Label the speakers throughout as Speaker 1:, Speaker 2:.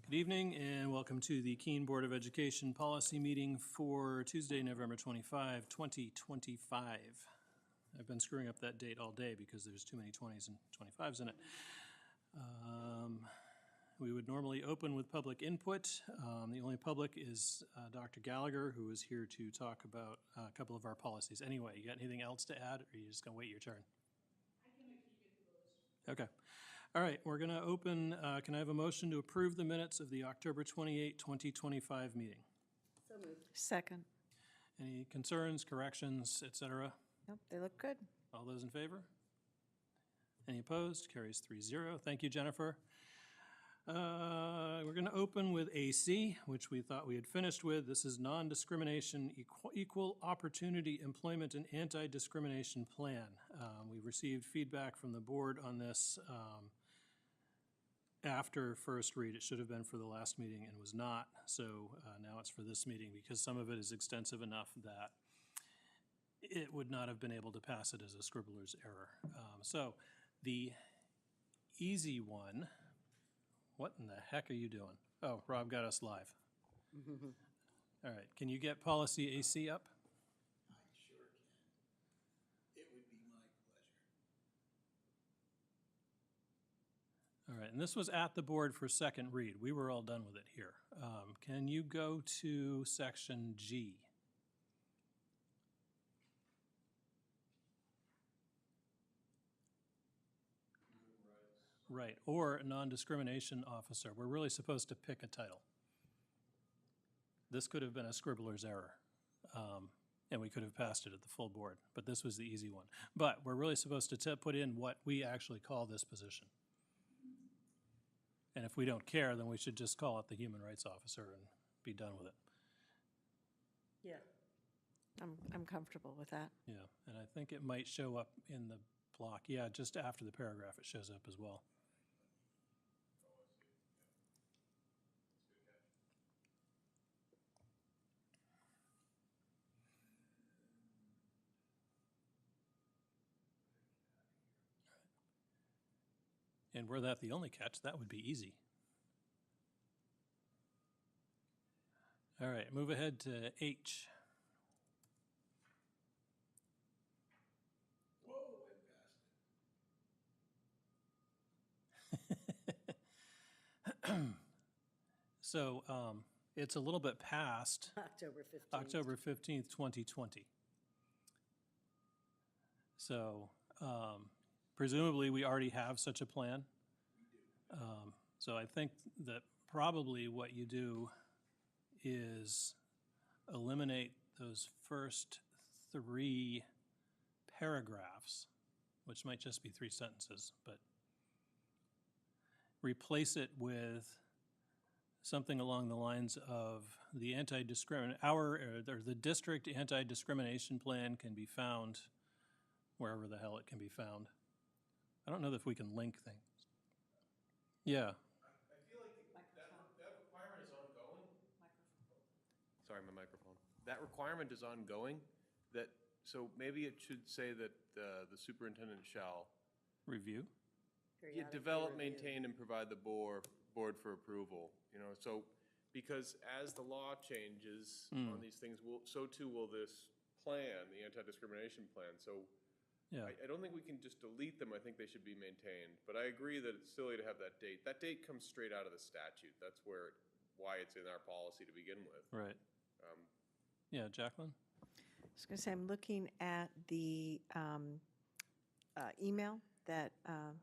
Speaker 1: Good evening and welcome to the Keene Board of Education Policy Meeting for Tuesday, November 25, 2025. I've been screwing up that date all day because there's too many 20s and 25s in it. We would normally open with public input. The only public is Dr. Gallagher, who is here to talk about a couple of our policies. Anyway, you got anything else to add, or are you just going to wait your turn?
Speaker 2: I can keep it closed.
Speaker 1: Okay. All right, we're going to open, can I have a motion to approve the minutes of the October 28, 2025 meeting?
Speaker 2: So moved.
Speaker 3: Second.
Speaker 1: Any concerns, corrections, et cetera?
Speaker 3: Nope, they look good.
Speaker 1: All those in favor? Any opposed? Carries 3-0. Thank you, Jennifer. We're going to open with AC, which we thought we had finished with. This is non-discrimination, equal opportunity employment and anti-discrimination plan. We received feedback from the board on this after first read. It should have been for the last meeting and was not. So now it's for this meeting because some of it is extensive enough that it would not have been able to pass it as a scribbler's error. So the easy one, what in the heck are you doing? Oh, Rob got us live. All right, can you get policy AC up?
Speaker 4: I sure can. It would be my pleasure.
Speaker 1: All right, and this was at the board for second read. We were all done with it here. Can you go to section G? Right, or a non-discrimination officer. We're really supposed to pick a title. This could have been a scribbler's error, and we could have passed it at the full board, but this was the easy one. But we're really supposed to put in what we actually call this position. And if we don't care, then we should just call it the human rights officer and be done with it.
Speaker 3: Yeah. I'm comfortable with that.
Speaker 1: Yeah, and I think it might show up in the block. Yeah, just after the paragraph it shows up as well. And were that the only catch, that would be easy. All right, move ahead to H.
Speaker 4: Whoa, I passed it.
Speaker 1: So it's a little bit past
Speaker 2: October 15th.
Speaker 1: October 15th, 2020. So presumably we already have such a plan. So I think that probably what you do is eliminate those first 3 paragraphs, which might just be 3 sentences, but replace it with something along the lines of the the district anti-discrimination plan can be found wherever the hell it can be found. I don't know if we can link things. Yeah.
Speaker 5: I feel like that requirement is ongoing. Sorry, my microphone. That requirement is ongoing. So maybe it should say that the superintendent shall
Speaker 1: Review.
Speaker 5: develop, maintain, and provide the board for approval. So because as the law changes on these things, so too will this plan, the anti-discrimination plan. So
Speaker 1: Yeah.
Speaker 5: I don't think we can just delete them. I think they should be maintained. But I agree that it's silly to have that date. That date comes straight out of the statute. That's why it's in our policy to begin with.
Speaker 1: Right. Yeah, Jacqueline?
Speaker 3: I was going to say, I'm looking at the email that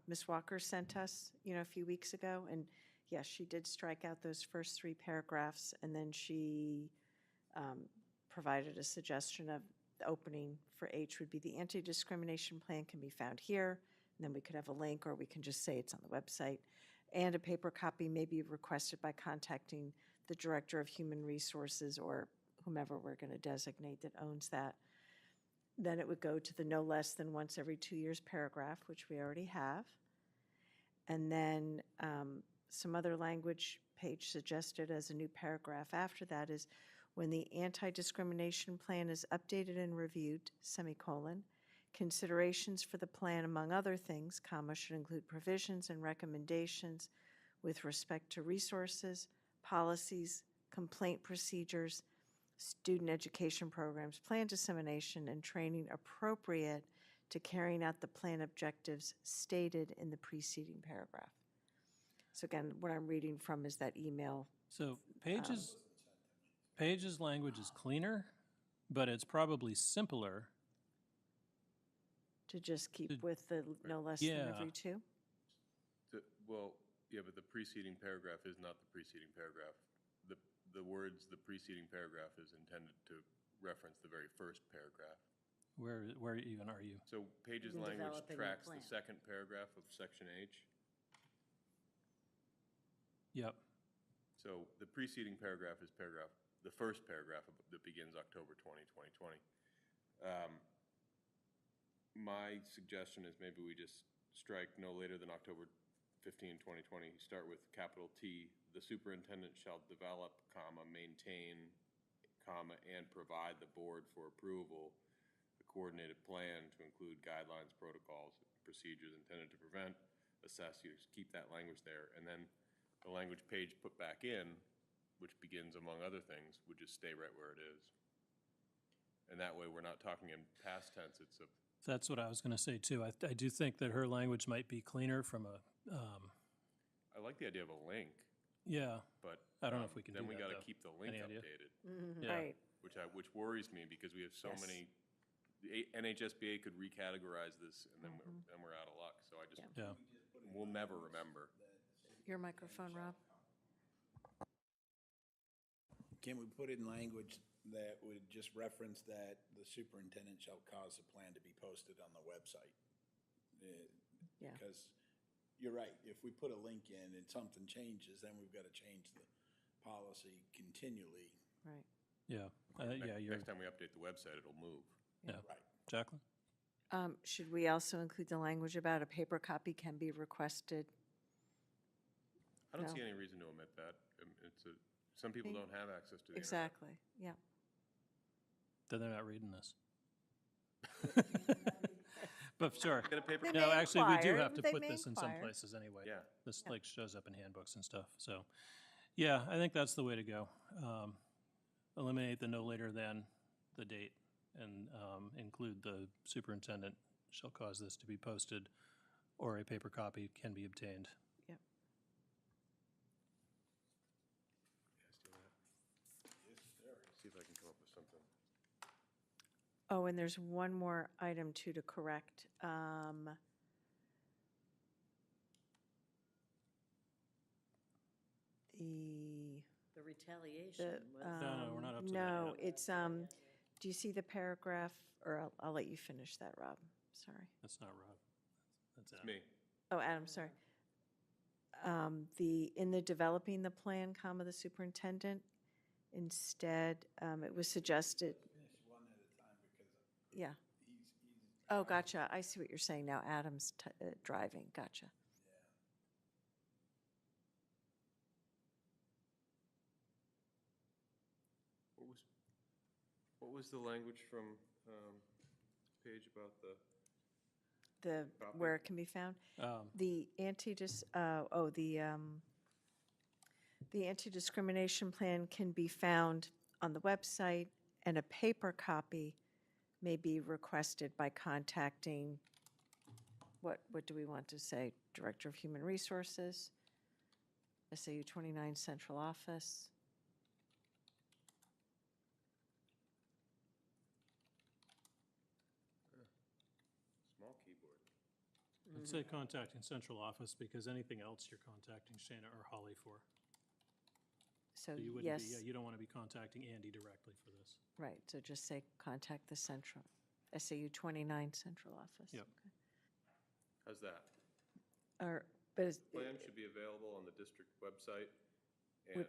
Speaker 3: Ms. Walker sent us, a few weeks ago. And yes, she did strike out those first 3 paragraphs, and then she provided a suggestion of the opening for H would be the anti-discrimination plan can be found here, and then we could have a link, or we can just say it's on the website. And a paper copy may be requested by contacting the Director of Human Resources or whomever we're going to designate that owns that. Then it would go to the no less than once every 2 years paragraph, which we already have. And then some other language page suggested as a new paragraph after that is when the anti-discrimination plan is updated and reviewed, semicolon, considerations for the plan, among other things, comma, should include provisions and recommendations with respect to resources, policies, complaint procedures, student education programs, plan dissemination, and training appropriate to carrying out the plan objectives stated in the preceding paragraph. So again, what I'm reading from is that email.
Speaker 1: So Page's language is cleaner, but it's probably simpler.
Speaker 3: To just keep with the no less than
Speaker 1: Yeah.
Speaker 3: every two?
Speaker 5: Well, yeah, but the preceding paragraph is not the preceding paragraph. The words, the preceding paragraph is intended to reference the very first paragraph.
Speaker 1: Where even are you?
Speaker 5: So Page's
Speaker 2: In
Speaker 5: language
Speaker 2: developing the
Speaker 5: tracks the
Speaker 2: plan.
Speaker 5: second paragraph of section H.
Speaker 1: Yep.
Speaker 5: So the preceding paragraph is the first paragraph that begins October 20, 2020. My suggestion is maybe we just strike no later than October 15, 2020. Start with capital T. The superintendent shall develop, maintain, and provide the board for approval a coordinated plan to include guidelines, protocols, procedures intended to prevent, assess. You just keep that language there, and then the language Page put back in, which begins among other things, would just stay right where it is. And that way, we're not talking in past tense.
Speaker 1: That's what I was going to say too. I do think that her language might be cleaner from a,
Speaker 5: I like the idea of a link,
Speaker 1: yeah,
Speaker 5: but
Speaker 1: I don't know if we can
Speaker 5: then
Speaker 1: do
Speaker 5: we
Speaker 1: that,
Speaker 5: got to
Speaker 1: though.
Speaker 5: keep the link
Speaker 1: Any idea?
Speaker 5: updated,
Speaker 1: Yeah.
Speaker 3: Right.
Speaker 5: which worries me because we have so
Speaker 3: Yes.
Speaker 5: many. The NHSBA could recategorize this, and then we're out of luck. So I just
Speaker 1: Yeah.
Speaker 5: we'll never remember.
Speaker 3: Your microphone, Rob?
Speaker 4: Can we put in language that would just reference that the superintendent shall cause the plan to be posted on the website?
Speaker 3: Yeah.
Speaker 4: Because you're right, if we put a link in and something changes, then we've got to change the policy continually.
Speaker 3: Right.
Speaker 1: Yeah, you're,
Speaker 5: Next time we update the website, it'll move.
Speaker 1: yeah.
Speaker 4: Right.
Speaker 1: Jacqueline?
Speaker 3: Should we also include the language about a paper copy can be requested?
Speaker 5: I don't
Speaker 3: No.
Speaker 5: see any reason to omit that. Some people don't have access to the internet.
Speaker 3: Exactly, yeah.
Speaker 1: Then they're not reading this. But sure.
Speaker 5: Get a paper.
Speaker 3: They
Speaker 1: No,
Speaker 3: may
Speaker 1: actually, we do
Speaker 3: inquire.
Speaker 1: have to
Speaker 3: They
Speaker 1: put
Speaker 3: may
Speaker 1: this in some
Speaker 3: inquire.
Speaker 1: places anyway.
Speaker 5: Yeah.
Speaker 1: This like shows up in handbooks and stuff, so. Yeah, I think that's the way to go. Eliminate the no later than the date and include the superintendent shall cause this to be posted or a paper copy can be obtained.
Speaker 3: Yep.
Speaker 5: See if I can come up with something.
Speaker 3: Oh, and there's one more item too to correct.
Speaker 2: The retaliation was.
Speaker 1: No, we're not up to that
Speaker 3: No,
Speaker 1: yet.
Speaker 3: it's, do you see the paragraph, or I'll let you finish that, Rob, sorry.
Speaker 1: That's not Rob. That's
Speaker 5: It's
Speaker 1: Adam.
Speaker 5: me.
Speaker 3: Oh, Adam, sorry. In the developing the plan, comma, the superintendent, instead, it was suggested,
Speaker 4: Finish one at a time because
Speaker 3: yeah.
Speaker 4: he's.
Speaker 3: Oh, gotcha, I see what you're saying now, Adam's driving, gotcha.
Speaker 5: What was the language from Page about the?
Speaker 3: Where it can be found?
Speaker 1: Um,
Speaker 3: The the anti-discrimination plan can be found on the website, and a paper copy may be requested by contacting, what do we want to say? Director of Human Resources, SAU 29 Central Office.
Speaker 5: Small keyboard.
Speaker 1: I'd say contacting central office because anything else you're contacting Shana or Holly for.
Speaker 3: So
Speaker 1: So you wouldn't
Speaker 3: yes,
Speaker 1: be, yeah, you don't want to be contacting Andy directly for this.
Speaker 3: right, so just say contact the central, SAU 29 Central Office.
Speaker 1: Yep.
Speaker 3: Okay.
Speaker 5: How's that?
Speaker 3: Or, but is,
Speaker 5: Plan should be available on the district website and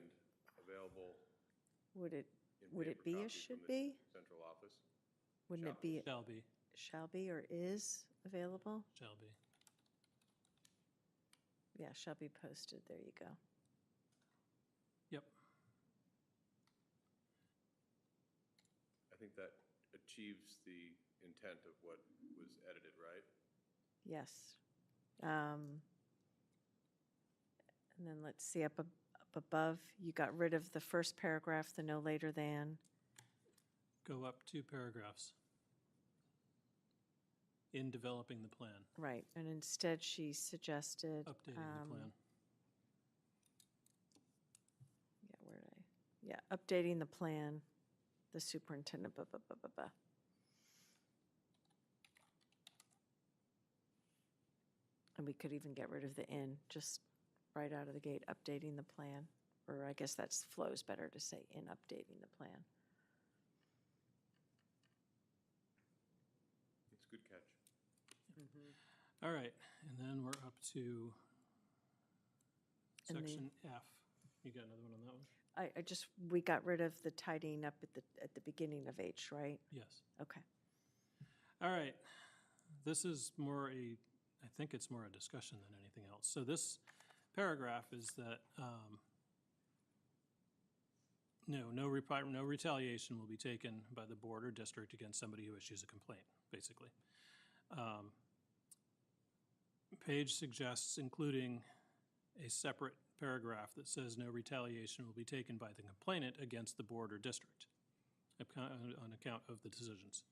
Speaker 5: available
Speaker 3: would it,
Speaker 5: in
Speaker 3: would it
Speaker 5: paper
Speaker 3: be a
Speaker 5: copy
Speaker 3: should
Speaker 5: from the
Speaker 3: be?
Speaker 5: Central office.
Speaker 3: Wouldn't it be,
Speaker 1: Shall be,
Speaker 3: or is available?
Speaker 1: shall be.
Speaker 3: Yeah, shall be posted, there you go.
Speaker 1: Yep.
Speaker 5: I think that achieves the intent of what was edited, right?
Speaker 3: Yes. And then let's see, up above, you got rid of the first paragraph, the no later than.
Speaker 1: Go up 2 paragraphs. In developing the plan,
Speaker 3: Right, and instead she suggested.
Speaker 1: updating the plan.
Speaker 3: Yeah, where did yeah, updating the plan, the superintendent, blah, blah, blah, blah, blah. And we could even get rid of the in, just right out of the gate, updating the plan. Or I guess that flows better to say in updating the plan.
Speaker 5: It's a good catch.
Speaker 1: All right, and then we're up to
Speaker 3: And the-
Speaker 1: section F. You got another one on that one?
Speaker 3: I just, we got rid of the tidying up at the beginning of H, right?
Speaker 1: Yes.
Speaker 3: Okay.
Speaker 1: All right, this is more I think it's more a discussion than anything else. So this paragraph is that, no retaliation will be taken by the board or district against somebody who issues a complaint, basically. Page suggests including a separate paragraph that says no retaliation will be taken by the complainant against the board or district on account of the decisions.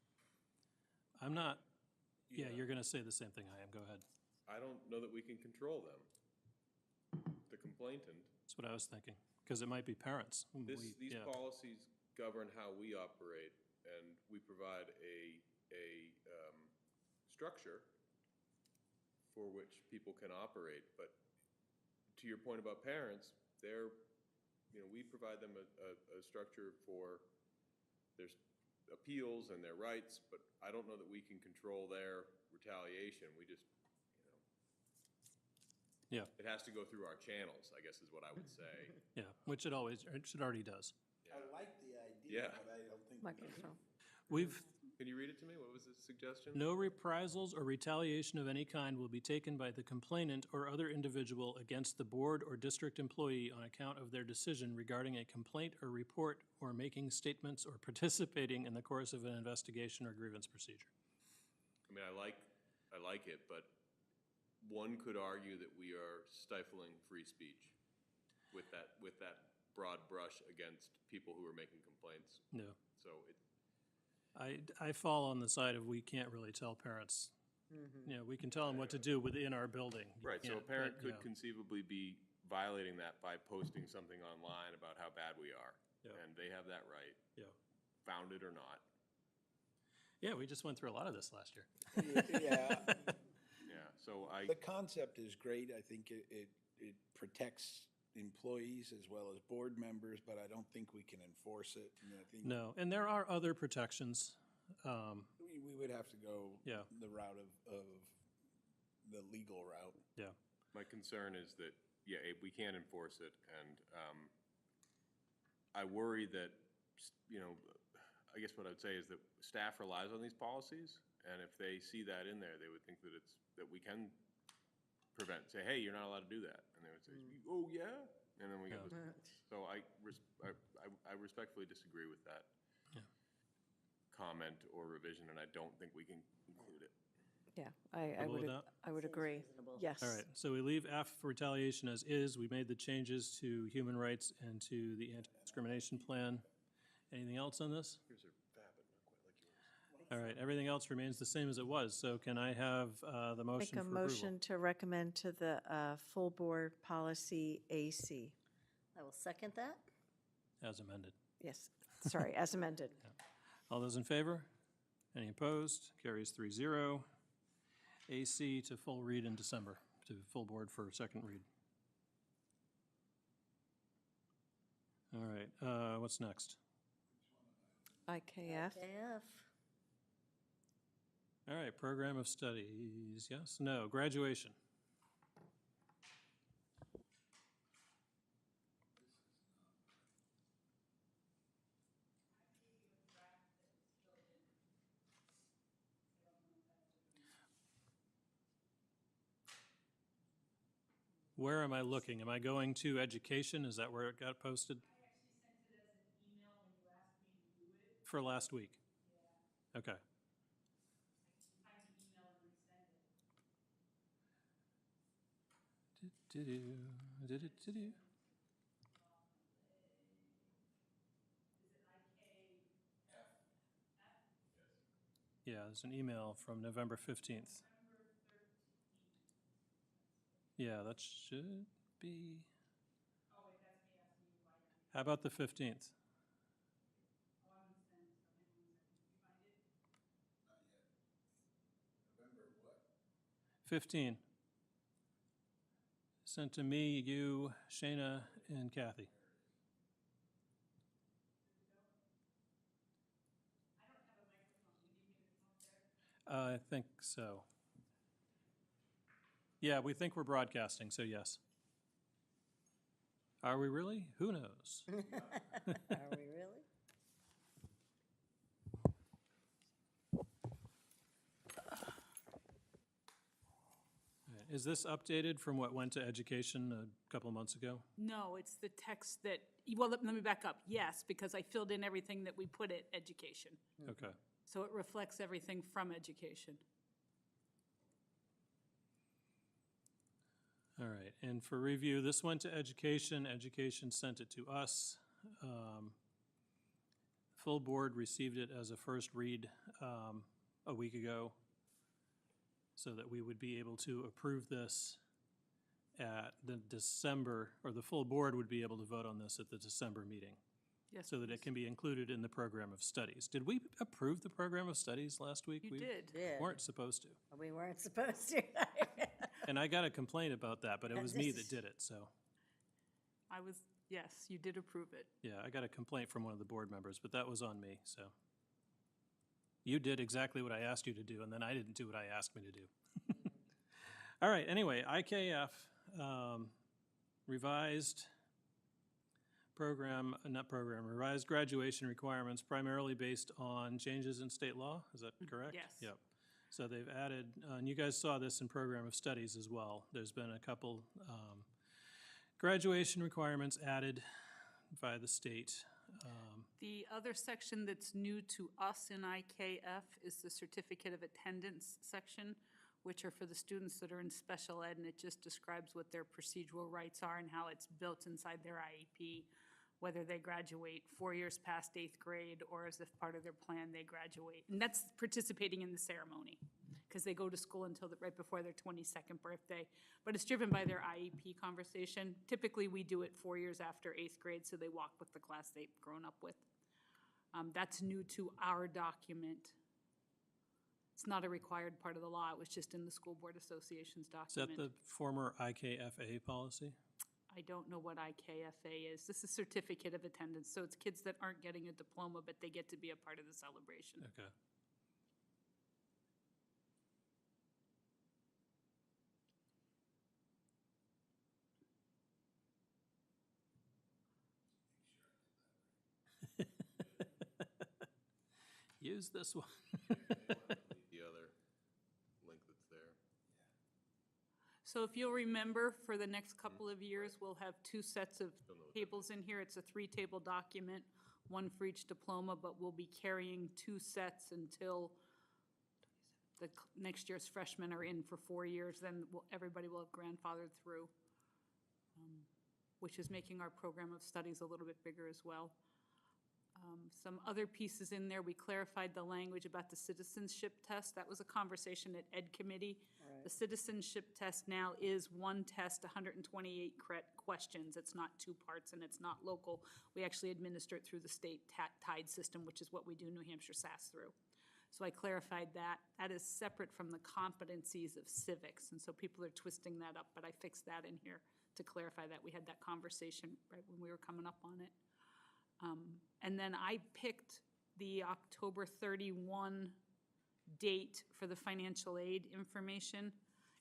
Speaker 1: I'm not, yeah, you're going to say the same thing I am. Go ahead.
Speaker 5: I don't know that we can control them. The complainant.
Speaker 1: That's what I was thinking, because it might be parents.
Speaker 5: These policies govern how we operate, and we provide a structure for which people can operate. But to your point about parents, we provide them a structure for there's appeals and their rights, but I don't know that we can control their retaliation. We just,
Speaker 1: Yeah.
Speaker 5: it has to go through our channels, I guess is what I would say.
Speaker 1: Yeah, which it already does.
Speaker 4: I like the idea,
Speaker 5: Yeah.
Speaker 4: but I don't think.
Speaker 3: Microphone.
Speaker 5: Can you read it to me? What was the suggestion?
Speaker 1: No reprisals or retaliation of any kind will be taken by the complainant or other individual against the board or district employee on account of their decision regarding a complaint or report or making statements or participating in the course of an investigation or grievance procedure.
Speaker 5: I mean, I like it, but one could argue that we are stifling free speech with that broad brush against people who are making complaints.
Speaker 1: No.
Speaker 5: So
Speaker 1: I fall on the side of we can't really tell parents. We can tell them what to do within our building. You
Speaker 5: right, so a
Speaker 1: can't,
Speaker 5: parent
Speaker 1: but,
Speaker 5: could conceivably be violating that by posting something online about how bad we are.
Speaker 1: Yeah.
Speaker 5: And they have that right,
Speaker 1: Yeah.
Speaker 5: founded or not.
Speaker 1: Yeah, we just went through a lot of this last year.
Speaker 4: Yeah,
Speaker 5: Yeah, so
Speaker 4: the concept is great. I think it protects employees as well as board members, but I don't think we can enforce it. And I think
Speaker 1: No, and there are other protections.
Speaker 4: we would have to go
Speaker 1: Yeah.
Speaker 4: the route of the legal route.
Speaker 1: Yeah.
Speaker 5: my concern is that, we can't enforce it, and I worry that, I guess what I'd say is that staff relies on these policies, and if they see that in there, they would think that we can say, hey, you're not allowed to do that. And they would say, oh, yeah? And then we go, so I respectfully disagree with that comment or revision, and I don't think we can include it.
Speaker 3: Yeah, I
Speaker 1: Comfortable with
Speaker 3: would,
Speaker 1: that?
Speaker 3: I would
Speaker 2: Seems
Speaker 3: agree.
Speaker 2: reasonable.
Speaker 3: Yes.
Speaker 1: All right, so we leave F, retaliation, as is. We made the changes to human rights and to the anti-discrimination plan. Anything else on this?
Speaker 5: Here's a vapid, not quite like yours.
Speaker 1: All right, everything else remains the same as it was. So can I have the motion
Speaker 3: Make
Speaker 1: for
Speaker 3: a
Speaker 1: approval?
Speaker 3: motion to recommend to the full board policy AC.
Speaker 2: I will second that.
Speaker 1: As amended.
Speaker 3: Yes, sorry, as amended.
Speaker 1: All those in favor? Any opposed? Carries 3-0. AC to full read in December, to full board for second read. All right, what's next?
Speaker 3: IKF.
Speaker 2: AF.
Speaker 1: All right, program of studies, yes, no, graduation. Where am I looking? Am I going to education? Is that where it got posted? For last week? Okay. Do-do-do-do. Yeah, there's an email from November 15th. Yeah, that should be. How about the 15th? 15. Sent to me, you, Shayna, and Kathy. I think so. Yeah, we think we're broadcasting, so yes. Are we really? Who knows?
Speaker 2: Are we really?
Speaker 1: Is this updated from what went to education a couple of months ago?
Speaker 6: No, it's the text that, well, let me back up. Yes, because I filled in everything that we put at education.
Speaker 1: Okay.
Speaker 6: So it reflects everything from education.
Speaker 1: All right, and for review, this went to education. Education sent it to us. Full board received it as a first read a week ago, so that we would be able to approve this at the December, or the full board would be able to vote on this at the December meeting,
Speaker 6: Yes,
Speaker 1: so that it
Speaker 6: please.
Speaker 1: can be included in the program of studies. Did we approve the program of studies last week?
Speaker 6: You
Speaker 1: We
Speaker 6: did.
Speaker 2: Did.
Speaker 1: weren't supposed to.
Speaker 2: We weren't supposed to.
Speaker 1: And I got a complaint about that, but it was me that did it, so.
Speaker 6: Yes, you did approve it.
Speaker 1: Yeah, I got a complaint from one of the board members, but that was on me, so. You did exactly what I asked you to do, and then I didn't do what I asked me to do. All right, anyway, IKF, revised program, revised graduation requirements primarily based on changes in state law, is that correct?
Speaker 6: Yes.
Speaker 1: Yep. So they've added, and you guys saw this in program of studies as well. There's been a couple graduation requirements added by the state.
Speaker 6: The other section that's new to us in IKF is the certificate of attendance section, which are for the students that are in special ed, and it just describes what their procedural rights are and how it's built inside their IEP, whether they graduate 4 years past 8th grade or as if part of their plan they graduate. And that's participating in the ceremony, because they go to school until right before their 22nd birthday. But it's driven by their IEP conversation. Typically, we do it 4 years after 8th grade, so they walk with the class they've grown up with. That's new to our document. It's not a required part of the law. It was just in the School Board Association's
Speaker 1: Is that
Speaker 6: document.
Speaker 1: the former IKFA policy?
Speaker 6: I don't know what IKFA is. This is certificate of attendance, so it's kids that aren't getting a diploma, but they get to be a part of the celebration.
Speaker 1: Okay. Use this one.
Speaker 5: The other link that's there.
Speaker 6: So if you'll remember, for the next couple of years, we'll have 2 sets of tables in here. It's a 3-table document, one for each diploma, but we'll be carrying 2 sets until the next year's freshmen are in for 4 years. Then everybody will have grandfathered through, which is making our program of studies a little bit bigger as well. Some other pieces in there, we clarified the language about the citizenship test. That was a conversation at Ed Committee. The citizenship test now is 1 test, 128 questions. It's not 2 parts and it's not local. We actually administer it through the state tied system, which is what we do New Hampshire SAS through. So I clarified that. That is separate from the competencies of civics, and so people are twisting that up, but I fixed that in here to clarify that. We had that conversation right when we were coming up on it. And then I picked the October 31 date for the financial aid information.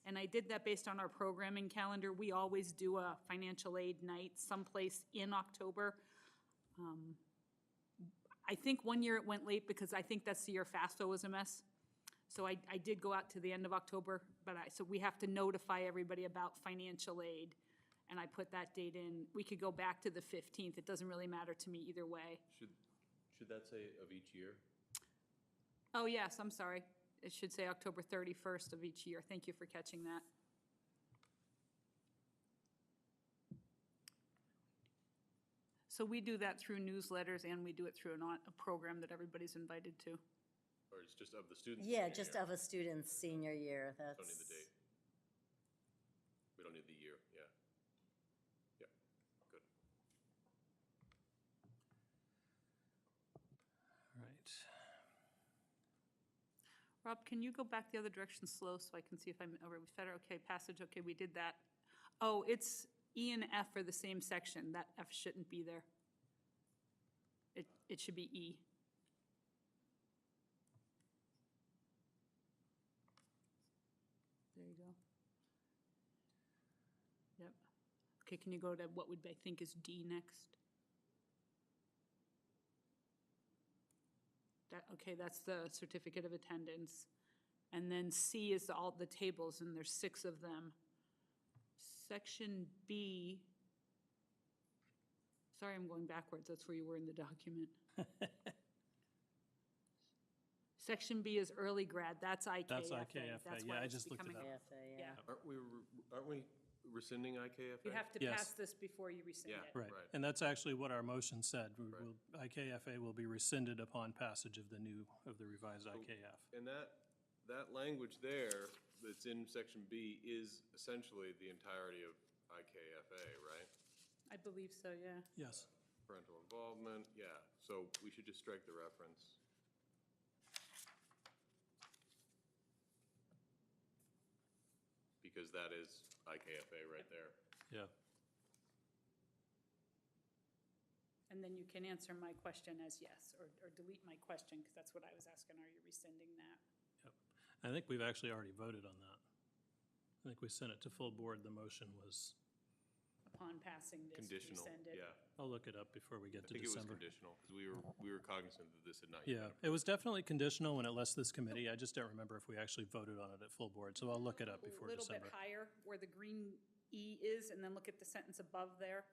Speaker 6: And I did that based on our programming calendar. We always do a financial aid night someplace in October. I think one year it went late because I think that's the year FAFSA was a mess. So I did go out to the end of October, but so we have to notify everybody about financial aid. And I put that date in. We could go back to the 15th. It doesn't really matter to me either way.
Speaker 5: Should that say of each year?
Speaker 6: Oh, yes, I'm sorry. It should say October 31st of each year. Thank you for catching that. So we do that through newsletters and we do it through a program that everybody's invited to.
Speaker 5: Or it's just of the students?
Speaker 2: Yeah,
Speaker 5: senior
Speaker 2: just
Speaker 5: year?
Speaker 2: of a student's senior year, that's.
Speaker 5: Don't need the date. We don't need the year, yeah. Yeah, good.
Speaker 1: All right.
Speaker 6: Rob, can you go back the other direction slow so I can see if I'm, okay, passage, okay, we did that. Oh, it's E and F are the same section. That F shouldn't be there. It should be E. There you go. Yep. Okay, can you go to what would I think is D next? Okay, that's the certificate of attendance. And then C is all the tables, and there's 6 of them. Section B, sorry, I'm going backwards, that's where you were in the document. Section B is early grad, that's IKFA.
Speaker 1: That's IKFA,
Speaker 6: That's
Speaker 1: yeah,
Speaker 6: why
Speaker 1: I
Speaker 6: it's
Speaker 1: just looked it
Speaker 6: becoming-
Speaker 1: up.
Speaker 2: Yeah.
Speaker 5: Aren't we rescinding IKFA?
Speaker 6: You have to
Speaker 1: Yes.
Speaker 6: pass this before you rescind
Speaker 5: Yeah.
Speaker 6: it.
Speaker 1: Right,
Speaker 5: Right.
Speaker 1: and that's actually what our motion said.
Speaker 5: Right.
Speaker 1: IKFA will be rescinded upon passage of the revised IKF.
Speaker 5: And that language there that's in section B is essentially the entirety of IKFA, right?
Speaker 6: I believe so, yeah.
Speaker 1: Yes.
Speaker 5: Parental involvement, yeah, so we should just strike the reference. Because that is IKFA right there.
Speaker 1: Yeah.
Speaker 6: And then you can answer my question as yes, or delete my question, because that's what I was asking, are you rescinding that?
Speaker 1: I think we've actually already voted on that. I think we sent it to full board. The motion was,
Speaker 6: Upon passing this,
Speaker 5: Conditional,
Speaker 6: rescind it?
Speaker 5: yeah.
Speaker 1: I'll look it up before we get
Speaker 5: I
Speaker 1: to
Speaker 5: think it was
Speaker 1: December.
Speaker 5: conditional, because we were cognizant that this had not yet
Speaker 1: Yeah,
Speaker 5: been
Speaker 1: it was definitely conditional when it left this committee. I just don't remember if we actually voted on it at full board, so I'll look it up before
Speaker 6: A little bit
Speaker 1: December.
Speaker 6: higher, where the green E is, and then look at the sentence above there.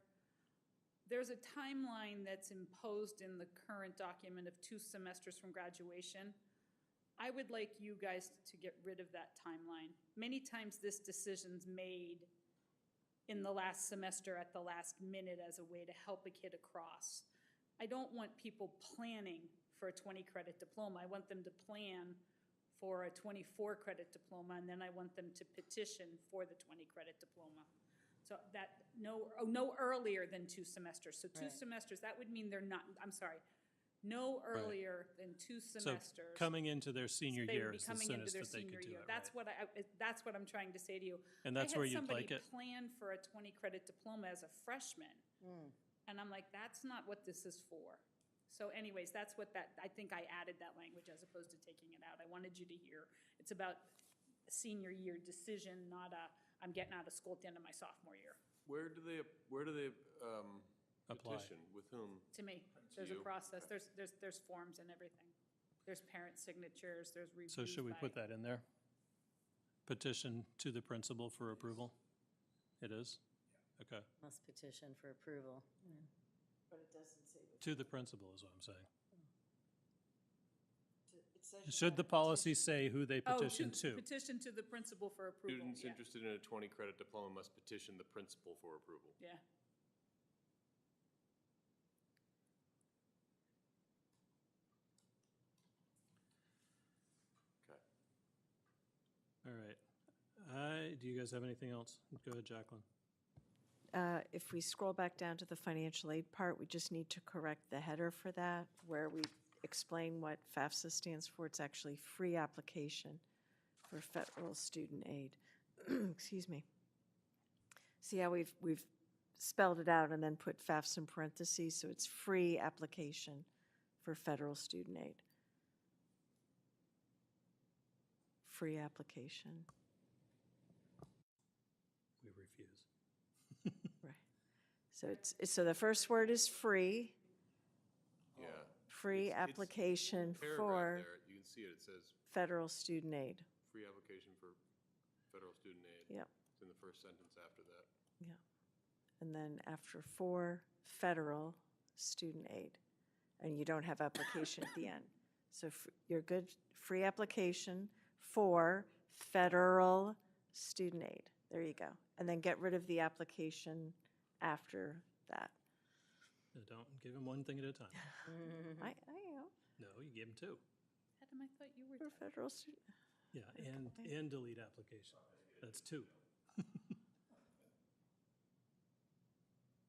Speaker 6: There's a timeline that's imposed in the current document of 2 semesters from graduation. I would like you guys to get rid of that timeline. Many times this decision's made in the last semester at the last minute as a way to help a kid across. I don't want people planning for a 20-credit diploma. I want them to plan for a 24-credit diploma, and then I want them to petition for the 20-credit diploma. So that, no earlier than 2 semesters. So 2
Speaker 2: Right.
Speaker 6: semesters, that would mean they're not, I'm sorry, no earlier than 2
Speaker 1: So
Speaker 6: semesters.
Speaker 1: coming into their senior
Speaker 6: They
Speaker 1: year
Speaker 6: would be
Speaker 1: is the
Speaker 6: coming into
Speaker 1: soonest
Speaker 6: their
Speaker 1: that they
Speaker 6: senior
Speaker 1: could do
Speaker 6: year.
Speaker 1: it,
Speaker 6: That's
Speaker 1: right?
Speaker 6: that's what I'm trying to say to you.
Speaker 1: And that's where you'd like
Speaker 6: I
Speaker 1: it?
Speaker 6: had somebody plan for a 20-credit diploma as a freshman, and I'm like, that's not what this is for. So anyways, that's what I think I added that language as opposed to taking it out. I wanted you to hear, it's about a senior year decision, not I'm getting out of school at the end of my sophomore year.
Speaker 5: Where do they
Speaker 1: Apply.
Speaker 5: petition? With whom?
Speaker 6: To me, there's a
Speaker 5: you.
Speaker 6: process, there's forms and everything. There's parent signatures, there's reviews
Speaker 1: So should we put that in there? Petition to the principal for approval? It is? Okay.
Speaker 2: Must petition for approval.
Speaker 3: But it doesn't say.
Speaker 1: To the principal is what I'm saying.
Speaker 3: It says you
Speaker 1: Should the
Speaker 3: gotta
Speaker 1: policy say who they petition to?
Speaker 6: Petition to the principal for approval,
Speaker 5: Students
Speaker 6: yeah.
Speaker 5: interested in a 20-credit diploma must petition the principal for approval.
Speaker 6: Yeah.
Speaker 5: Okay.
Speaker 1: All right. Do you guys have anything else? Go ahead, Jacqueline.
Speaker 3: If we scroll back down to the financial aid part, we just need to correct the header for that, where we explain what FAFSA stands for. It's actually free application for federal student aid. Excuse me. See how we've spelled it out and then put FAFSA in parentheses, so it's free application for federal student aid. Free application.
Speaker 1: We refuse.
Speaker 3: Right. So so the first word is free,
Speaker 5: Yeah.
Speaker 3: free
Speaker 5: It's
Speaker 3: application
Speaker 5: Paragraph
Speaker 3: for
Speaker 5: there, you can see it, it says
Speaker 3: federal student aid.
Speaker 5: free application for federal student aid.
Speaker 3: Yep.
Speaker 5: It's in the first sentence after that.
Speaker 3: Yeah. And then after for federal student aid. And you don't have application at the end. So you're good, free application for federal student aid. There you go. And then get rid of the application after that.
Speaker 1: Don't give him one thing at a time.
Speaker 3: I am,
Speaker 1: No, you gave him two.
Speaker 6: Adam, I thought you were.
Speaker 3: for a federal student.
Speaker 1: Yeah, and delete application. That's two.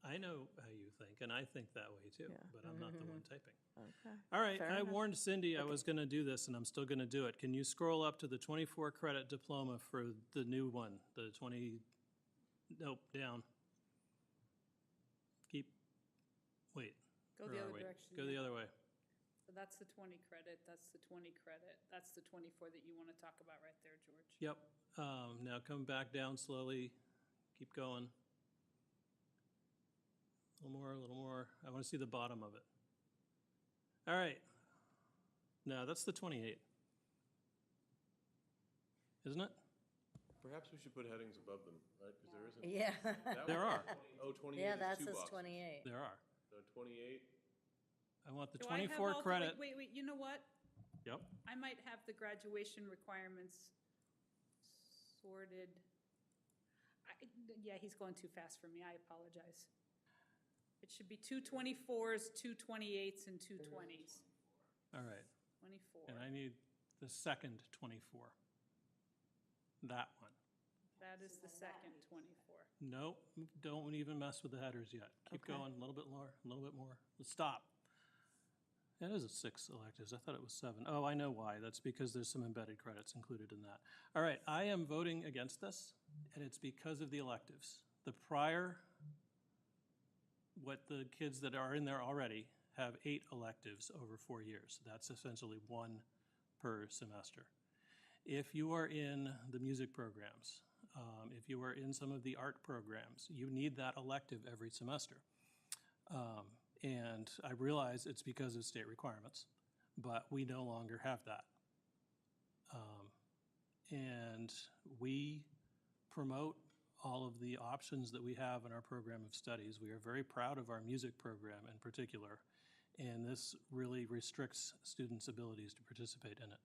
Speaker 1: I know how you think, and I think that way too,
Speaker 3: Yeah.
Speaker 1: but I'm not the one typing.
Speaker 3: Okay.
Speaker 1: All right,
Speaker 3: Fair
Speaker 1: I
Speaker 3: enough.
Speaker 1: warned Cindy I was going to do this, and I'm still going to do it. Can you scroll up to the 24 credit diploma for the new one, the 20, nope, down. Wait.
Speaker 6: Go
Speaker 1: where
Speaker 6: the
Speaker 1: are
Speaker 6: other
Speaker 1: we?
Speaker 6: direction.
Speaker 1: Go
Speaker 6: yeah.
Speaker 1: the other way.
Speaker 6: So that's the 20 credit, that's the 20 credit, that's the 24 that you want to talk about right there, George.
Speaker 1: Yep. Now come back down slowly. Keep going. A little more, a little more. I want to see the bottom of it. All right. No, that's the 28. Isn't it?
Speaker 5: Perhaps we should put headings above them, right? Because there isn't.
Speaker 2: Yeah.
Speaker 5: that
Speaker 1: There
Speaker 5: one-
Speaker 1: are.
Speaker 5: Oh, 28
Speaker 2: Yeah,
Speaker 5: is
Speaker 2: that
Speaker 5: two
Speaker 2: says
Speaker 5: boxes.
Speaker 2: 28.
Speaker 1: There are.
Speaker 5: So 28,
Speaker 1: I want the
Speaker 6: Do I have
Speaker 1: 24
Speaker 6: all-
Speaker 1: credit.
Speaker 6: Wait, you know what?
Speaker 1: Yep.
Speaker 6: I might have the graduation requirements sorted. Yeah, he's going too fast for me, I apologize. It should be two 24s, two 28s, and two 20s.
Speaker 1: All right.
Speaker 6: 24.
Speaker 1: And I need the second 24. That one.
Speaker 6: That is the second 24.
Speaker 1: Nope, don't even mess with the headers yet. Keep
Speaker 3: Okay.
Speaker 1: going, a little bit more, a little bit more. Let's stop. That is a 6 electives. I thought it was 7. Oh, I know why. That's because there's some embedded credits included in that. All right, I am voting against this, and it's because of the electives. The prior, what the kids that are in there already have 8 electives over 4 years. That's essentially 1 per semester. If you are in the music programs, if you are in some of the art programs, you need that elective every semester. And I realize it's because of state requirements, but we no longer have that. And we promote all of the options that we have in our program of studies. We are very proud of our music program in particular, and this really restricts students' abilities to participate in it.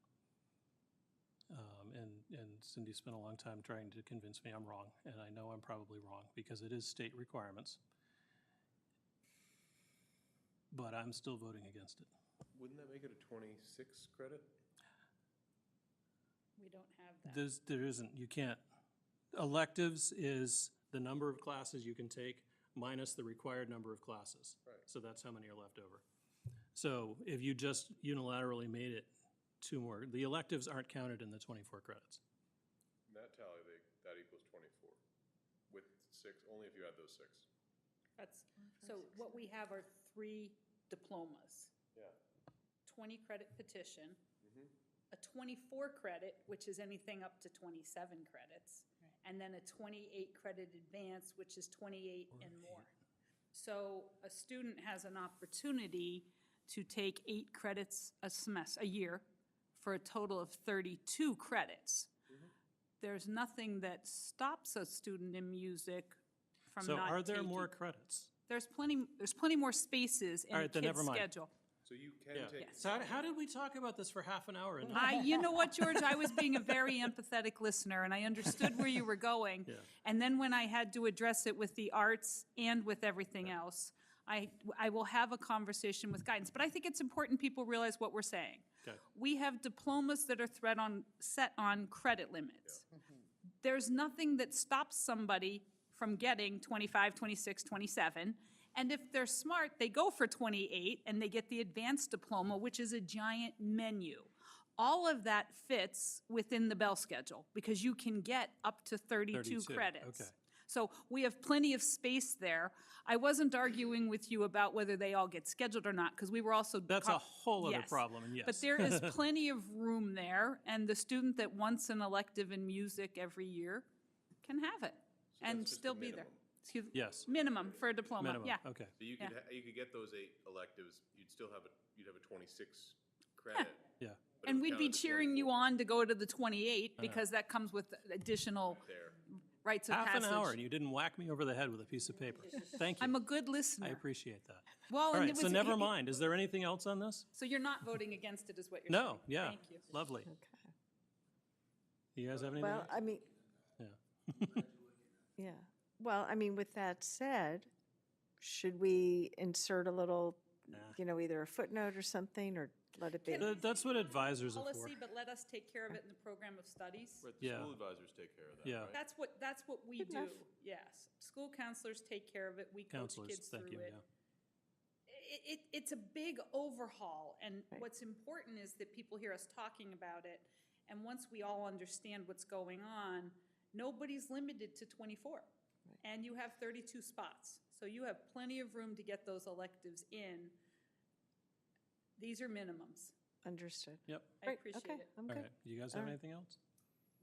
Speaker 1: And Cindy spent a long time trying to convince me I'm wrong, and I know I'm probably wrong because it is state requirements. But I'm still voting against it.
Speaker 5: wouldn't that make it a 26 credit?
Speaker 6: We don't have that.
Speaker 1: There isn't, you can't. Electives is the number of classes you can take minus the required number of classes.
Speaker 5: Right.
Speaker 1: So that's how many are left over. So if you just unilaterally made it 2 more, the electives aren't counted in the 24 credits.
Speaker 5: In that tally, that equals 24 with 6, only if you add those 6.
Speaker 6: That's, so what we have are 3 diplomas.
Speaker 5: Yeah.
Speaker 6: 20 credit petition,
Speaker 5: Mhm.
Speaker 6: a 24 credit, which is anything up to 27 credits, and then a 28 credit advance, which is 28 and more. So a student has an opportunity to take 8 credits a year, for a total of 32 credits. There's nothing that stops a student in music from
Speaker 1: So
Speaker 6: not
Speaker 1: are there
Speaker 6: taking-
Speaker 1: more credits?
Speaker 6: There's plenty more spaces in
Speaker 1: All
Speaker 6: the
Speaker 1: right, then
Speaker 6: kid's
Speaker 1: never mind.
Speaker 6: schedule.
Speaker 5: So you can
Speaker 1: Yeah.
Speaker 5: take.
Speaker 6: Yes.
Speaker 1: So how did we talk about this for half an hour? and-
Speaker 6: You know what, George, I was being a very empathetic listener, and I understood where you were going.
Speaker 1: Yeah.
Speaker 6: And then when I had to address it with the arts and with everything else, I will have a conversation with guidance. But I think it's important people realize what we're saying.
Speaker 1: Okay.
Speaker 6: We have diplomas that are set on credit limits. There's nothing that stops somebody from getting 25, 26, 27. And if they're smart, they go for 28 and they get the advanced diploma, which is a giant menu. All of that fits within the Bell schedule because you can get up to 32 credits.
Speaker 1: okay.
Speaker 6: So we have plenty of space there. I wasn't arguing with you about whether they all get scheduled or not because we were also.
Speaker 1: That's a whole other
Speaker 6: Yes.
Speaker 1: problem, and yes.
Speaker 6: But there is plenty of room there, and the student that wants an elective in music every year can have it and
Speaker 5: that's just
Speaker 6: still
Speaker 5: the
Speaker 6: be there.
Speaker 5: minimum.
Speaker 6: Excuse-
Speaker 1: Yes.
Speaker 6: Minimum for a diploma,
Speaker 1: Minimum,
Speaker 6: yeah.
Speaker 1: okay.
Speaker 5: So you
Speaker 6: Yeah.
Speaker 5: could get those 8 electives, you'd still have you'd have a 26 credit.
Speaker 1: Yeah.
Speaker 5: but it
Speaker 6: And
Speaker 5: would
Speaker 6: we'd
Speaker 5: count
Speaker 6: be
Speaker 5: as a
Speaker 6: cheering you
Speaker 5: 24
Speaker 6: on to go to the 28 because that comes with additional
Speaker 5: there.
Speaker 6: rites of
Speaker 1: Half
Speaker 6: passage.
Speaker 1: an hour, and you didn't whack me over the head with a piece of paper. Thank you.
Speaker 6: I'm a good
Speaker 1: I
Speaker 6: listener.
Speaker 1: appreciate that.
Speaker 6: Well,
Speaker 1: All
Speaker 6: and
Speaker 1: right,
Speaker 6: it
Speaker 1: so
Speaker 6: was-
Speaker 1: never mind. Is there anything else on this?
Speaker 6: So you're not voting against it is what you're saying?
Speaker 1: No, yeah.
Speaker 6: Thank you.
Speaker 1: Lovely.
Speaker 3: Okay.
Speaker 1: You guys have anything?
Speaker 3: Well,
Speaker 1: else?
Speaker 3: I mean,
Speaker 1: Yeah.
Speaker 3: yeah. Well, I mean, with that said, should we insert a little,
Speaker 1: Nah.
Speaker 3: either a footnote or something, or let it be?
Speaker 1: That's what advisors are for.
Speaker 6: Policy, but let us take care of it in the program of studies.
Speaker 5: Right, the
Speaker 1: Yeah.
Speaker 5: school advisors take care of that,
Speaker 1: Yeah.
Speaker 5: right?
Speaker 6: That's what we
Speaker 3: Good
Speaker 6: do,
Speaker 3: enough.
Speaker 6: yes. School counselors take care of it, we coach
Speaker 1: Counselors,
Speaker 6: kids through
Speaker 1: thank you,
Speaker 6: it.
Speaker 1: yeah.
Speaker 6: It's a big overhaul, and
Speaker 3: Right.
Speaker 6: what's important is that people hear us talking about it, and once we all understand what's going on, nobody's limited to 24. And you have 32 spots, so you have plenty of room to get those electives in. These are minimums.
Speaker 3: Understood.
Speaker 1: Yep,
Speaker 6: I
Speaker 3: Great,
Speaker 6: appreciate
Speaker 3: okay,
Speaker 6: it.
Speaker 3: I'm
Speaker 1: all
Speaker 3: good.
Speaker 1: right. You guys
Speaker 3: All
Speaker 1: have
Speaker 3: right.
Speaker 1: anything else?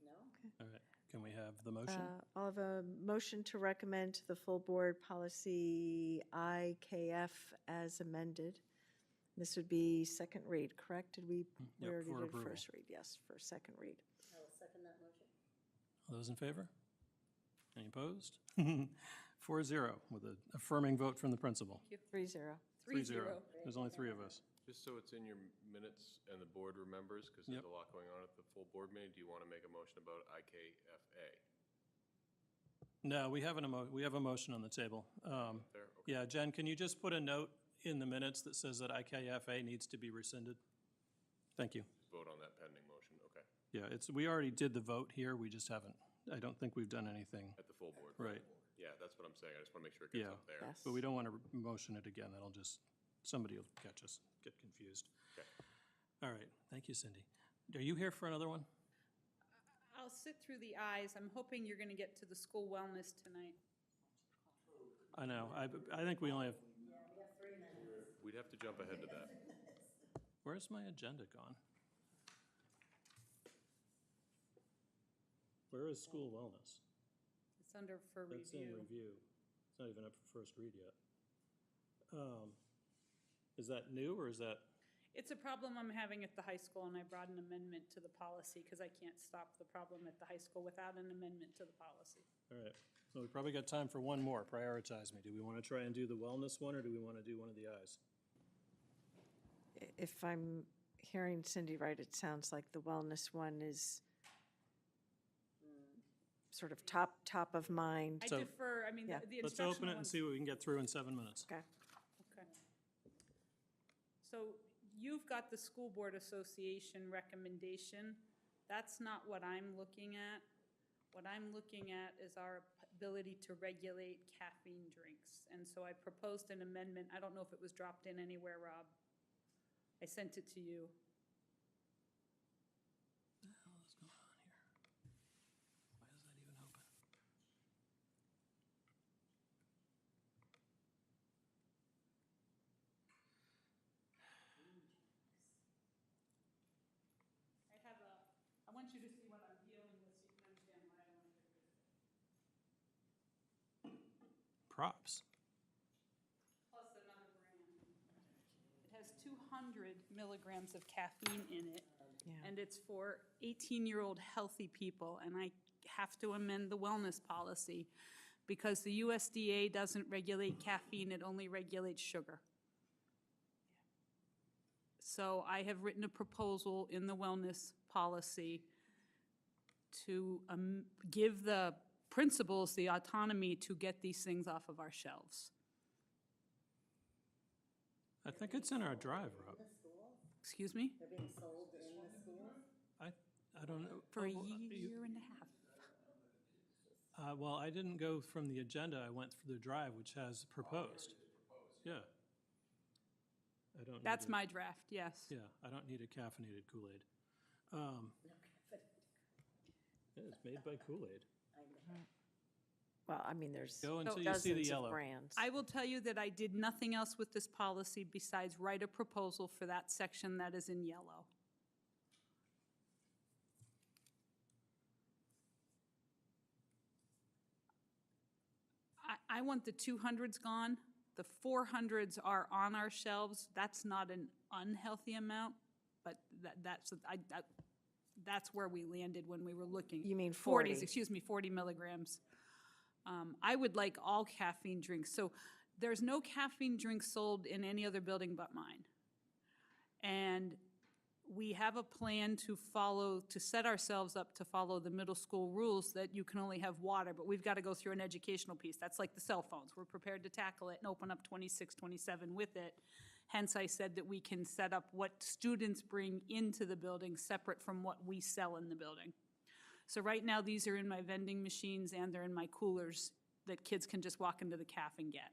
Speaker 2: No?
Speaker 1: All right, can we have the motion?
Speaker 3: I'll have a motion to recommend to the full board policy IKF as amended. This would be second read, correct? Did we
Speaker 1: Yep,
Speaker 3: already
Speaker 1: for
Speaker 3: did
Speaker 1: approval.
Speaker 3: first read? Yes, for second read.
Speaker 2: I will second that motion.
Speaker 1: All those in favor? Any opposed? 4-0 with an affirming vote from the principal.
Speaker 3: 3-0.
Speaker 6: 3-0.
Speaker 1: There's only 3 of us.
Speaker 5: Just so it's in your minutes and the board remembers, because there's
Speaker 1: Yep.
Speaker 5: a lot going on at the full board meeting, do you want to make a motion about IKFA?
Speaker 1: No, we have a motion on the table.
Speaker 5: There, okay.
Speaker 1: Yeah, Jen, can you just put a note in the minutes that says that IKFA needs to be rescinded? Thank you.
Speaker 5: Vote on that pending motion, okay,
Speaker 1: Yeah, we already did the vote here, we just haven't, I don't think we've done anything.
Speaker 5: at the full board.
Speaker 1: Right.
Speaker 5: Yeah, that's what I'm saying, I just want to make sure it gets
Speaker 1: Yeah.
Speaker 5: up there.
Speaker 3: Yes.
Speaker 1: But we don't want to motion it again, that'll just, somebody will catch us, get confused.
Speaker 5: Okay.
Speaker 1: All right, thank you, Cindy. Are you here for another one?
Speaker 6: I'll sit through the ayes. I'm hoping you're going to get to the school wellness tonight.
Speaker 1: I know, I think we only have,
Speaker 5: We'd have to jump ahead to that.
Speaker 1: where's my agenda gone? Where is school wellness?
Speaker 6: It's under for
Speaker 1: That's in
Speaker 6: review.
Speaker 1: review. It's not even up for first read yet. Is that new, or is that,
Speaker 6: It's a problem I'm having at the high school, and I brought an amendment to the policy because I can't stop the problem at the high school without an amendment to the policy.
Speaker 1: all right. Well, we probably got time for one more. Prioritize me. Do we want to try and do the wellness one, or do we want to do one of the eyes?
Speaker 3: If I'm hearing Cindy right, it sounds like the wellness one is sort of top of mind.
Speaker 6: I
Speaker 1: So-
Speaker 6: defer, I mean,
Speaker 3: Yeah.
Speaker 6: the
Speaker 1: Let's
Speaker 6: instructional
Speaker 1: open it and
Speaker 6: ones-
Speaker 1: see what we can get through in 7 minutes.
Speaker 3: Okay.
Speaker 6: Okay. So you've got the School Board Association recommendation. That's not what I'm looking at. What I'm looking at is our ability to regulate caffeine drinks. And so I proposed an amendment. I don't know if it was dropped in anywhere, Rob. I sent it to you.
Speaker 1: What the hell is going on here? Why is that even open?
Speaker 6: I want you to see what I'm dealing with so you can understand why I want to get rid of it.
Speaker 1: Props.
Speaker 6: Plus another brand. It has 200 milligrams of caffeine in it.
Speaker 3: Yeah.
Speaker 6: And it's for 18-year-old healthy people. And I have to amend the wellness policy because the USDA doesn't regulate caffeine, it only regulates sugar. So I have written a proposal in the wellness policy to give the principals the autonomy to get these things off of our shelves.
Speaker 1: I think it's in our drive, Rob.
Speaker 6: Excuse me?
Speaker 2: They're being sold in the schools?
Speaker 1: I don't know.
Speaker 6: For a
Speaker 1: Oh, well,
Speaker 6: year and a half.
Speaker 1: Well, I didn't go from the agenda. I went through the drive, which has proposed. Yeah. I don't.
Speaker 6: That's
Speaker 1: need
Speaker 6: my draft, yes.
Speaker 1: Yeah, I don't need a caffeinated Kool-Aid. Yeah, it's made by Kool-Aid.
Speaker 3: Well, I mean, there's
Speaker 1: Go until you see the
Speaker 3: dozens of
Speaker 1: yellow.
Speaker 3: brands.
Speaker 6: I will tell you that I did nothing else with this policy besides write a proposal for that section that is in yellow. I want the 200s gone. The 400s are on our shelves. That's not an unhealthy amount, but that's where we landed when we were looking.
Speaker 3: You mean
Speaker 6: 40s,
Speaker 3: 40?
Speaker 6: excuse me, 40 milligrams. I would like all caffeine drinks. So there's no caffeine drinks sold in any other building but mine. And we have a plan to follow, to set ourselves up to follow the middle school rules that you can only have water, but we've got to go through an educational piece. That's like the cell phones. We're prepared to tackle it and open up 26, 27 with it. Hence, I said that we can set up what students bring into the building separate from what we sell in the building. So right now, these are in my vending machines and they're in my coolers that kids can just walk into the caf and get.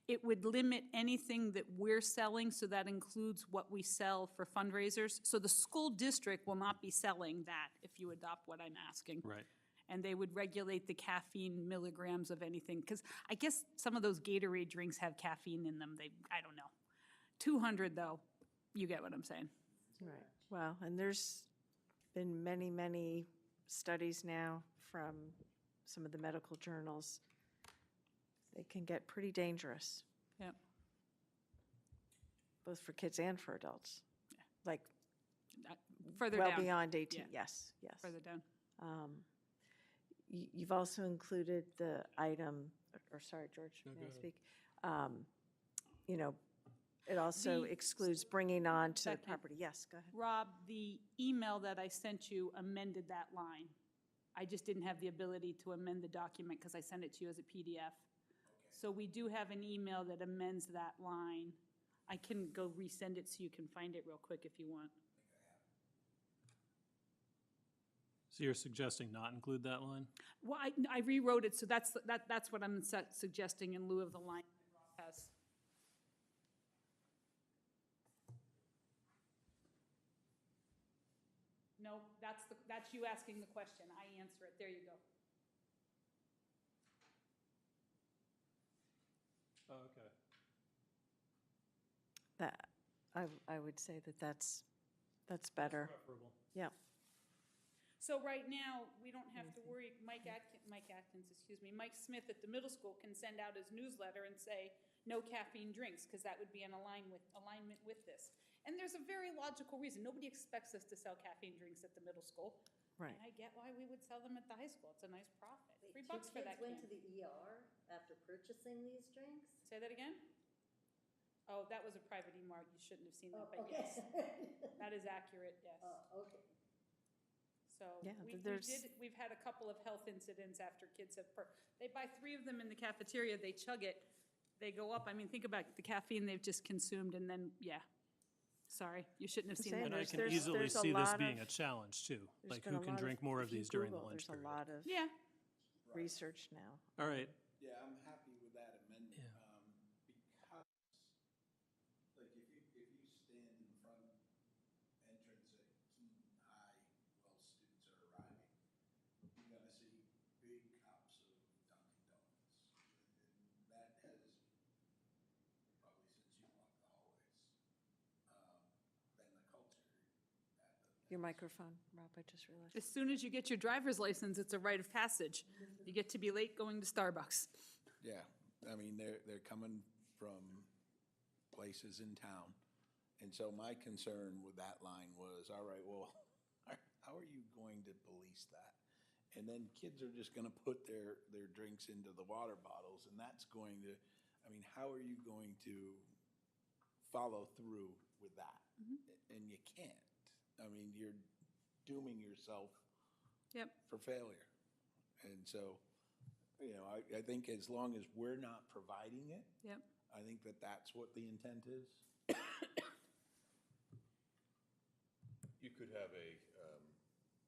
Speaker 6: It would limit anything that we're selling, so that includes what we sell for fundraisers. So the school district will not be selling that if you adopt what I'm asking.
Speaker 1: Right.
Speaker 6: And they would regulate the caffeine milligrams of anything, because I guess some of those Gatorade drinks have caffeine in them. I don't know. 200 though, you get what I'm saying.
Speaker 3: Right. Well, and there's been many, many studies now from some of the medical journals. They can get pretty dangerous,
Speaker 6: Yep.
Speaker 3: both for kids and for adults. Like
Speaker 6: Further
Speaker 3: well
Speaker 6: down.
Speaker 3: beyond 18,
Speaker 6: Yeah.
Speaker 3: yes, yes.
Speaker 6: Further down.
Speaker 3: You've also included the item, or sorry, George,
Speaker 1: No,
Speaker 3: may
Speaker 1: go
Speaker 3: I
Speaker 1: ahead.
Speaker 3: speak? You know, it also excludes bringing on to the
Speaker 6: Second.
Speaker 3: property. Yes, go ahead.
Speaker 6: Rob, the email that I sent you amended that line. I just didn't have the ability to amend the document because I sent it to you as a PDF. So we do have an email that amends that line. I can go resend it so you can find it real quick if you want.
Speaker 1: So you're suggesting not include that line?
Speaker 6: Well, I rewrote it, so that's what I'm suggesting in lieu of the line that Rob has. No, that's you asking the question. I answer it. There you go.
Speaker 1: Oh, okay.
Speaker 3: That, I would say that that's better.
Speaker 1: Preferable.
Speaker 3: Yeah.
Speaker 6: So right now, we don't have to worry, Mike Smith at the middle school can send out his newsletter and say, no caffeine drinks, because that would be in alignment with this. And there's a very logical reason. Nobody expects us to sell caffeine drinks at the middle school.
Speaker 3: Right.
Speaker 6: And I get why we would sell them at the high school. It's a nice profit.
Speaker 2: Wait,
Speaker 6: $3
Speaker 2: two
Speaker 6: for that
Speaker 2: kids went to
Speaker 6: can.
Speaker 2: the ER after purchasing these drinks?
Speaker 6: Say that again? Oh, that was a private E-Mart. You shouldn't have seen that,
Speaker 2: Oh,
Speaker 6: but
Speaker 2: okay.
Speaker 6: yes. That is accurate, yes.
Speaker 2: Oh, okay.
Speaker 6: So
Speaker 3: Yeah,
Speaker 6: we've had a couple of health incidents after kids have, they buy 3 of them in the cafeteria, they chug it, they go up. I mean, think about the caffeine they've just consumed and then, yeah. Sorry, you shouldn't have seen
Speaker 3: saying
Speaker 6: that.
Speaker 1: And I can
Speaker 3: There's
Speaker 1: easily
Speaker 3: a
Speaker 1: see this
Speaker 3: lot
Speaker 1: being
Speaker 3: of-
Speaker 1: a challenge too.
Speaker 3: There's
Speaker 1: Like
Speaker 3: been
Speaker 1: who
Speaker 3: a
Speaker 1: can
Speaker 3: lot
Speaker 1: drink more of
Speaker 3: if you
Speaker 1: these during the
Speaker 3: Google,
Speaker 1: lunch
Speaker 3: There's
Speaker 1: period?
Speaker 3: a lot of
Speaker 6: Yeah,
Speaker 3: research now.
Speaker 1: All right.
Speaker 4: Yeah, I'm happy with that amendment,
Speaker 1: Yeah.
Speaker 4: because, like, if you stand in front entrance at Keene High while students are arriving, you're gonna see big cups of Dunkin' Donuts. And that has, probably since you walk the hallways, been the culture at the.
Speaker 3: Your microphone, Rob, I just realized.
Speaker 6: as soon as you get your driver's license, it's a rite of passage. You get to be late going to Starbucks.
Speaker 4: Yeah, I mean, they're coming from places in town. And so my concern with that line was, all right, well, how are you going to police that? And then kids are just gonna put their drinks into the water bottles, and that's going to, I mean, how are you going to follow through with that? And you can't. I mean, you're dooming yourself
Speaker 6: Yep.
Speaker 4: for failure. And so, you know, I think as long as we're not providing it,
Speaker 6: Yep.
Speaker 4: I think that that's what the intent is.
Speaker 5: You could have a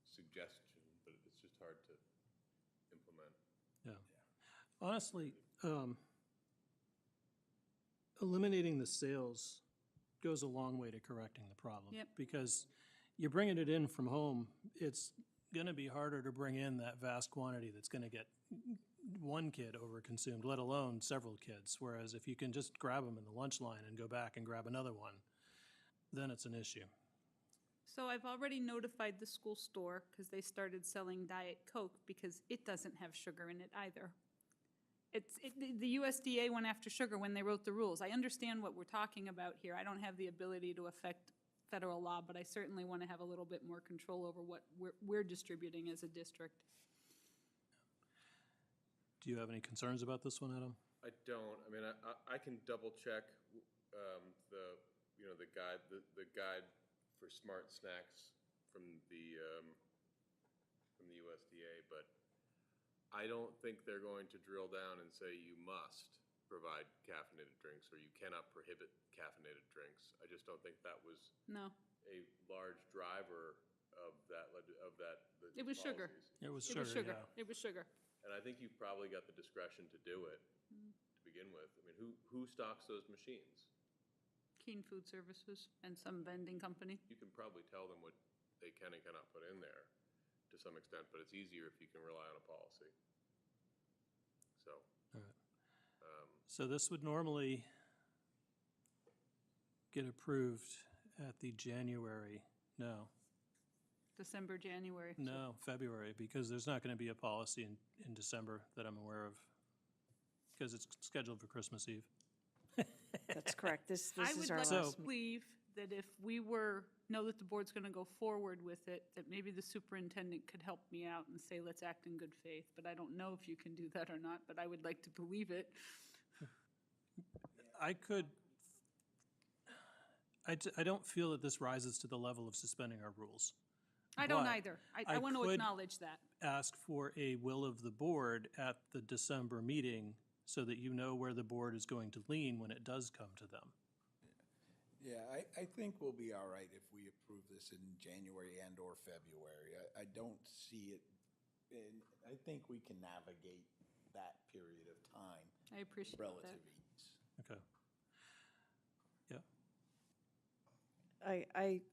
Speaker 5: suggestion, but it's just hard to implement.
Speaker 1: Yeah. Honestly, eliminating the sales goes a long way to correcting the problem.
Speaker 6: Yep.
Speaker 1: Because you're bringing it in from home, it's going to be harder to bring in that vast quantity that's going to get one kid overconsumed, let alone several kids. Whereas if you can just grab them in the lunch line and go back and grab another one, then it's an issue.
Speaker 6: So I've already notified the school store because they started selling Diet Coke because it doesn't have sugar in it either. The USDA went after sugar when they wrote the rules. I understand what we're talking about here. I don't have the ability to affect federal law, but I certainly want to have a little bit more control over what we're distributing as a district.
Speaker 1: Do you have any concerns about this one, Adam?
Speaker 5: I don't. I mean, I can double check the guide for smart snacks from the USDA, but I don't think they're going to drill down and say you must provide caffeinated drinks or you cannot prohibit caffeinated drinks. I just don't think that was
Speaker 6: No,
Speaker 5: a large driver of that,
Speaker 6: it was sugar.
Speaker 5: policies.
Speaker 1: It was
Speaker 6: It was
Speaker 1: sugar,
Speaker 6: sugar.
Speaker 1: yeah.
Speaker 6: It was sugar.
Speaker 5: And I think you've probably got the discretion to do it to begin with. I mean, who stocks those machines?
Speaker 6: Keene Food Services and some vending company.
Speaker 5: You can probably tell them what they can and cannot put in there to some extent, but it's easier if you can rely on a policy. So,
Speaker 1: So this would normally get approved at the January,
Speaker 6: December, January.
Speaker 1: no, February, because there's not going to be a policy in December that I'm aware of, because it's scheduled for Christmas Eve.
Speaker 3: That's correct. This
Speaker 6: I
Speaker 3: is
Speaker 6: would
Speaker 3: our
Speaker 6: like
Speaker 3: last.
Speaker 6: to believe that if we know that the board's going to go forward with it, that maybe the superintendent could help me out and say, let's act in good faith. But I don't know if you can do that or not, but I would like to believe it.
Speaker 1: I don't feel that this rises to the level of suspending our rules.
Speaker 6: I don't
Speaker 1: But
Speaker 6: either. I want to
Speaker 1: could
Speaker 6: acknowledge that.
Speaker 1: ask for a will of the board at the December meeting so that you know where the board is going to lean when it does come to them.
Speaker 4: Yeah, I think we'll be all right if we approve this in January and/or February. I don't see it, and I think we can navigate that period of time
Speaker 6: I appreciate
Speaker 4: relative
Speaker 6: that.
Speaker 4: ease.
Speaker 1: Okay. Yeah.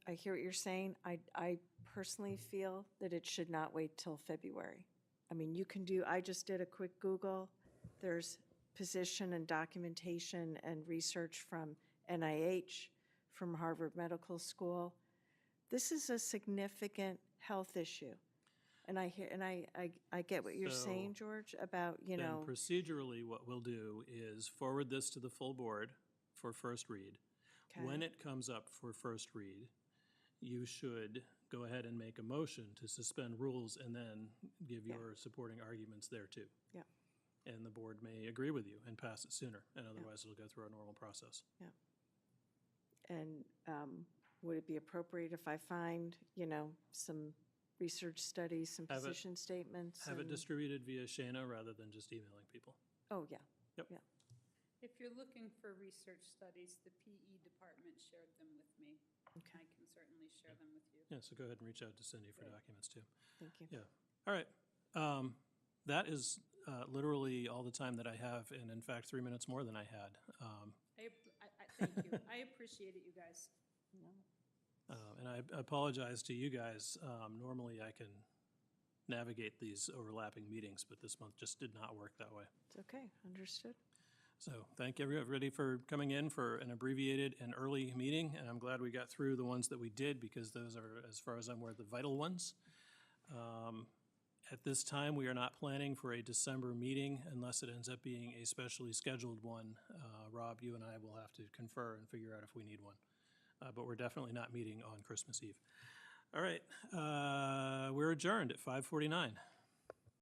Speaker 3: I hear what you're saying. I personally feel that it should not wait till February. I mean, I just did a quick Google. There's position and documentation and research from NIH, from Harvard Medical School. This is a significant health issue. And I get what you're
Speaker 1: So,
Speaker 3: saying, George, about,
Speaker 1: Then procedurally, what we'll do is forward this to the full board for first read.
Speaker 3: Okay.
Speaker 1: When it comes up for first read, you should go ahead and make a motion to suspend rules and then give
Speaker 3: Yeah.
Speaker 1: your supporting arguments there too.
Speaker 3: Yeah.
Speaker 1: And the board may agree with you and pass it sooner, and otherwise it'll go through our normal process.
Speaker 3: And would it be appropriate if I find, some research studies, some
Speaker 1: Have it-
Speaker 3: position statements?
Speaker 1: Have it
Speaker 3: and-
Speaker 1: distributed via Shana rather than just emailing people.
Speaker 3: Oh, yeah.
Speaker 6: If you're looking for research studies, the PE department shared them with me.
Speaker 3: Okay.
Speaker 6: I can certainly share them with you.
Speaker 1: Yeah, so go ahead and reach out to Cindy for documents too.
Speaker 3: Thank you.
Speaker 1: Yeah, all right. That is literally all the time that I have, and in fact, 3 minutes more than I had.
Speaker 6: Thank you. I appreciate it, you guys.
Speaker 1: And I apologize to you guys. Normally, I can navigate these overlapping meetings, but this month just did not work that way.
Speaker 3: It's okay, understood.
Speaker 1: So thank everybody for coming in for an abbreviated and early meeting, and I'm glad we got through the ones that we did, because those are, as far as I'm aware, the vital ones. At this time, we are not planning for a December meeting unless it ends up being a specially scheduled one. Rob, you and I will have to confer and figure out if we need one. But we're definitely not meeting on Christmas Eve. All right, we're adjourned at 5:49.